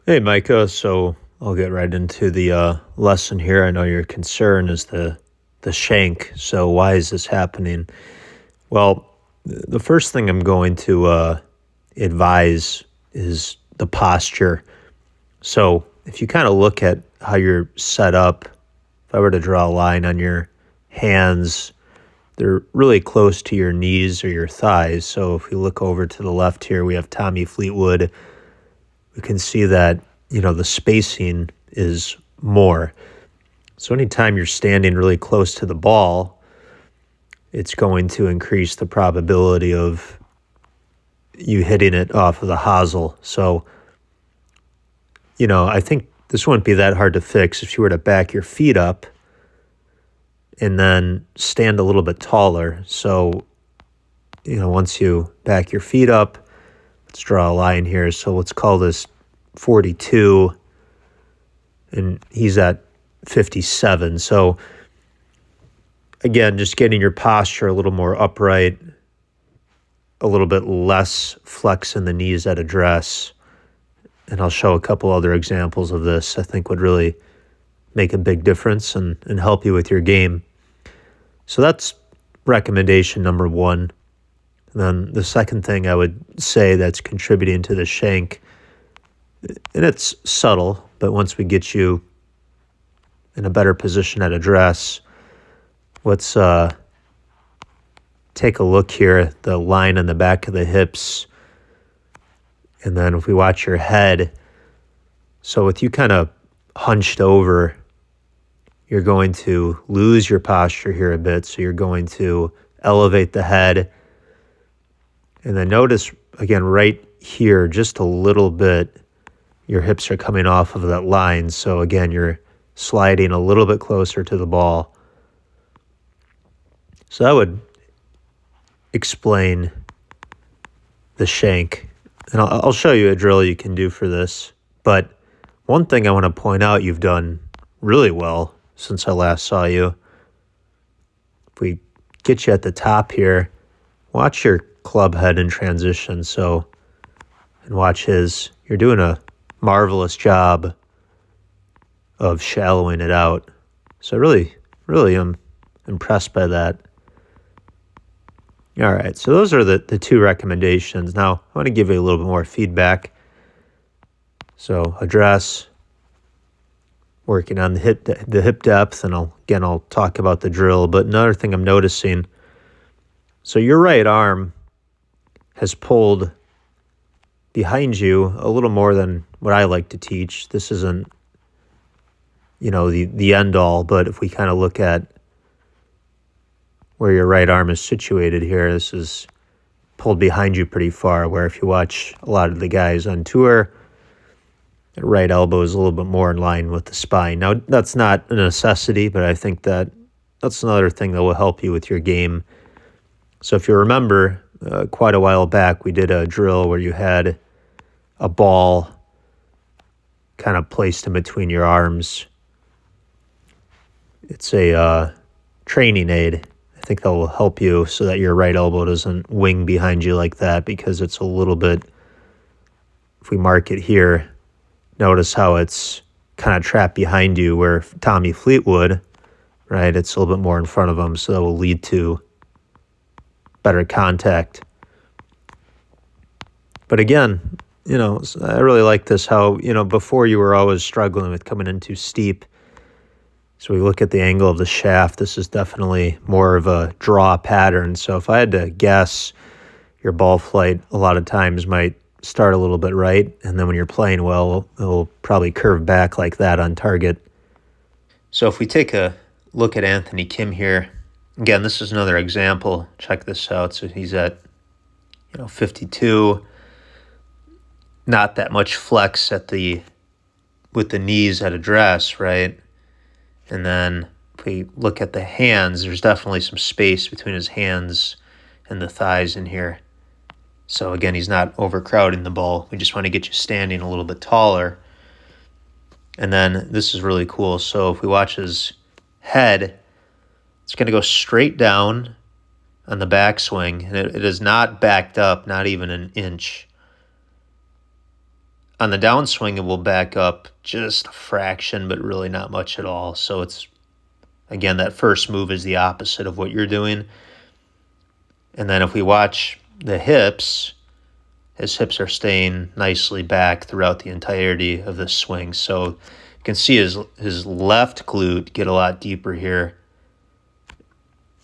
Hey, Micah. So I'll get right into the lesson here. I know your concern is the shank. So why is this happening? Well, the first thing I'm going to advise is the posture. So if you kind of look at how you're set up, if I were to draw a line on your hands, they're really close to your knees or your thighs. So if we look over to the left here, we have Tommy Fleetwood. We can see that, the spacing is more. So anytime you're standing really close to the ball, it's going to increase the probability of you hitting it off of the hosel. So, I think this wouldn't be that hard to fix if you were to back your feet up and then stand a little bit taller. So, once you back your feet up, let's draw a line here. So let's call this 42, and he's at 57. So again, just getting your posture a little more upright, a little bit less flex in the knees at address. And I'll show a couple other examples of this I think would really make a big difference and help you with your game. So that's recommendation number one. And then the second thing I would say that's contributing to the shank, and it's subtle, but once we get you in a better position at address, let's take a look here at the line on the back of the hips. And then if we watch your head, so with you kind of hunched over, you're going to lose your posture here a bit. So you're going to elevate the head. And then notice, again, right here, just a little bit, your hips are coming off of that line. So again, you're sliding a little bit closer to the ball. So that would explain the shank. And I'll show you a drill you can do for this. But one thing I want to point out you've done really well since I last saw you. If we get you at the top here, watch your club head in transition. So, and watch his. You're doing a marvelous job of shallowing it out. So really am impressed by that. All right, so those are the two recommendations. Now, I want to give you a little bit more feedback. So address, working on the hip depth, and I'll talk about the drill. But another thing I'm noticing, so your right arm has pulled behind you a little more than what I like to teach. This isn't, the end all, but if we kind of look at where your right arm is situated here, this is pulled behind you pretty far, where if you watch a lot of the guys on tour, the right elbow is a little bit more in line with the spine. Now, that's not a necessity, but I think that's another thing that will help you with your game. So if you remember, quite a while back, we did a drill where you had a ball kind of placed in between your arms. It's a training aid. I think that will help you so that your right elbow doesn't wing behind you like that, because it's a little bit, if we mark it here, notice how it's kind of trapped behind you, where Tommy Fleetwood, right, it's a little bit more in front of him, so that will lead to better contact. But again, I really like this, how, before you were always struggling with coming in too steep. So we look at the angle of the shaft. This is definitely more of a draw pattern. So if I had to guess, your ball flight a lot of times might start a little bit right, and then when you're playing well, it'll probably curve back like that on target. So if we take a look at Anthony Kim here, again, this is another example. Check this out. So he's at 52. Not that much flex with the knees at address, right? And then if we look at the hands, there's definitely some space between his hands and the thighs in here. So again, he's not overcrowding the ball. We just want to get you standing a little bit taller. And then this is really cool. So if we watch his head, it's going to go straight down on the backswing. And it is not backed up, not even an inch. On the downswing, it will back up just a fraction, but really not much at all. So it's, again, that first move is the opposite of what you're doing. And then if we watch the hips, his hips are staying nicely back throughout the entirety of the swing. So you can see his left glute get a lot deeper here.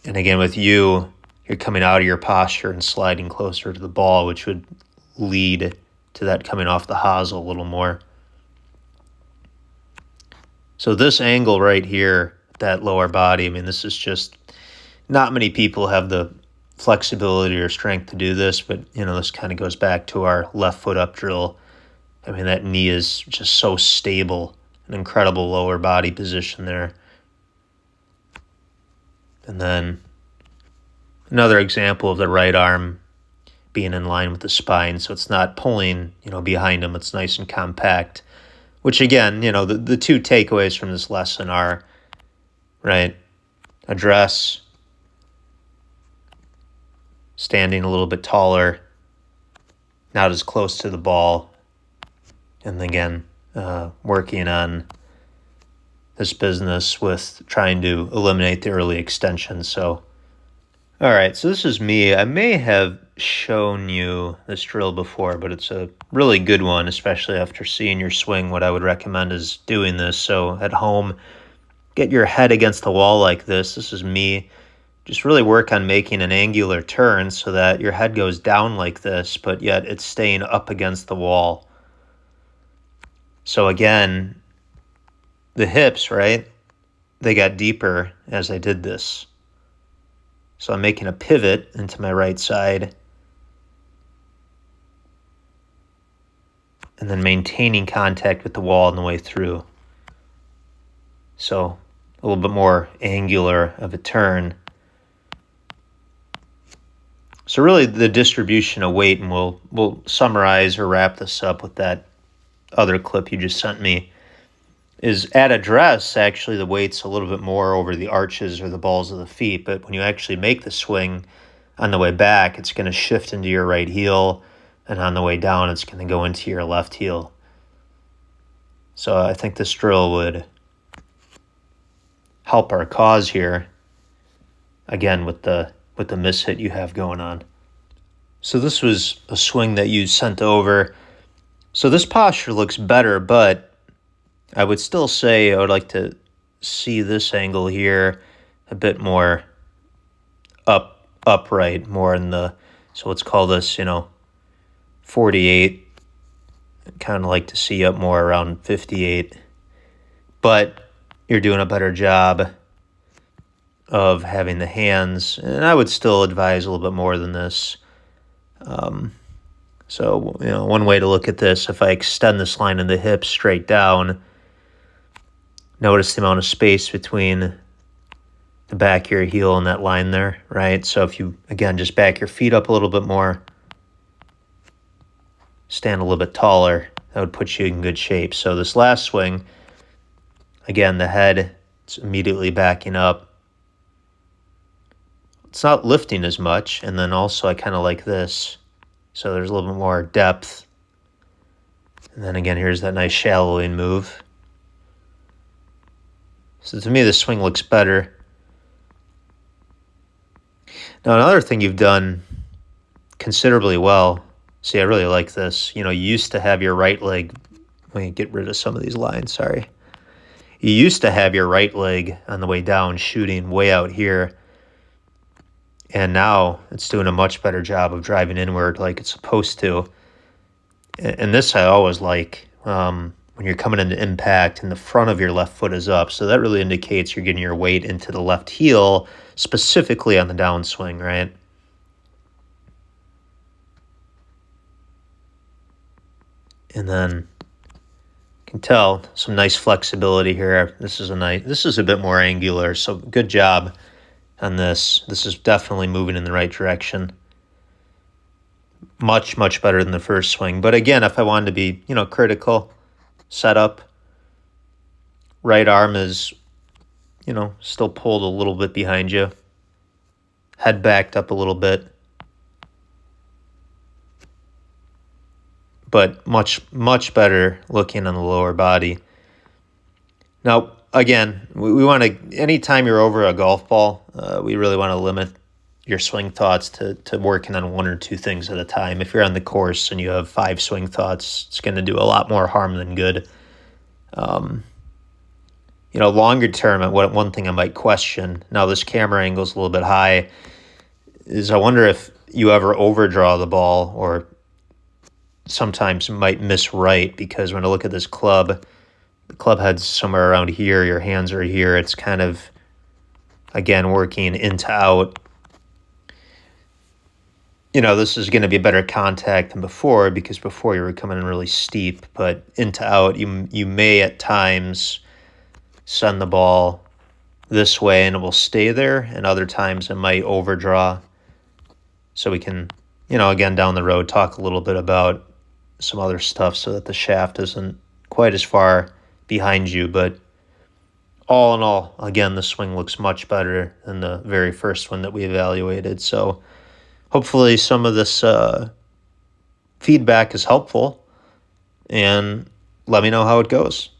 And again, with you, you're coming out of your posture and sliding closer to the ball, which would lead to that coming off the hosel a little more. So this angle right here, that lower body, I mean, this is just, not many people have the flexibility or strength to do this, but, this kind of goes back to our left foot up drill. I mean, that knee is just so stable, an incredible lower body position there. And then another example of the right arm being in line with the spine, so it's not pulling, behind him. It's nice and compact, which again, the two takeaways from this lesson are, right, address, standing a little bit taller, not as close to the ball, and again, working on this business with trying to eliminate the early extension. So, all right, so this is me. I may have shown you this drill before, but it's a really good one, especially after seeing your swing. What I would recommend is doing this. So at home, get your head against the wall like this. This is me. Just really work on making an angular turn so that your head goes down like this, but yet it's staying up against the wall. So again, the hips, right, they got deeper as I did this. So I'm making a pivot into my right side and then maintaining contact with the wall on the way through. So a little bit more angular of a turn. So really the distribution of weight, and we'll summarize or wrap this up with that other clip you just sent me, is at address, actually the weight's a little bit more over the arches or the balls of the feet, but when you actually make the swing on the way back, it's going to shift into your right heel, and on the way down, it's going to go into your left heel. So I think this drill would help our cause here, again, with the mishit you have going on. So this was a swing that you sent over. So this posture looks better, but I would still say I would like to see this angle here a bit more upright, more in the, so let's call this, 48. I'd kind of like to see up more around 58. But you're doing a better job of having the hands, and I would still advise a little bit more than this. So, one way to look at this, if I extend this line in the hips straight down, notice the amount of space between the back of your heel and that line there, right? So if you, again, just back your feet up a little bit more, stand a little bit taller, that would put you in good shape. So this last swing, again, the head, it's immediately backing up. It's not lifting as much, and then also I kind of like this. So there's a little bit more depth. And then again, here's that nice shallowing move. So to me, the swing looks better. Now, another thing you've done considerably well, see, I really like this. You used to have your right leg, let me get rid of some of these lines, sorry. You used to have your right leg on the way down shooting way out here. And now it's doing a much better job of driving inward like it's supposed to. And this I always like, when you're coming into impact and the front of your left foot is up. So that really indicates you're getting your weight into the left heel, specifically on the downswing, right? And then you can tell some nice flexibility here. This is a bit more angular, so good job on this. This is definitely moving in the right direction. Much, much better than the first swing. But again, if I wanted to be, critical, setup, right arm is, still pulled a little bit behind you. Head backed up a little bit. but much better looking on the lower body. Now, again, we want to, anytime you're over a golf ball, we really want to limit your swing thoughts to working on one or two things at a time. If you're on the course and you have 5 swing thoughts, it's going to do a lot more harm than good. Longer term, one thing I might question, now this camera angle is a little bit high, is I wonder if you ever overdraw the ball or sometimes might miss right, because when I look at this club, the club head's somewhere around here, your hands are here. It's kind of, again, working into out. This is going to be better contact than before, because before you were coming in really steep, but into out, you may at times send the ball this way and it will stay there, and other times it might overdraw. So we can, again, down the road, talk a little bit about some other stuff so that the shaft isn't quite as far behind you. But all in all, again, the swing looks much better than the very first one that we evaluated. So hopefully some of this feedback is helpful, and let me know how it goes.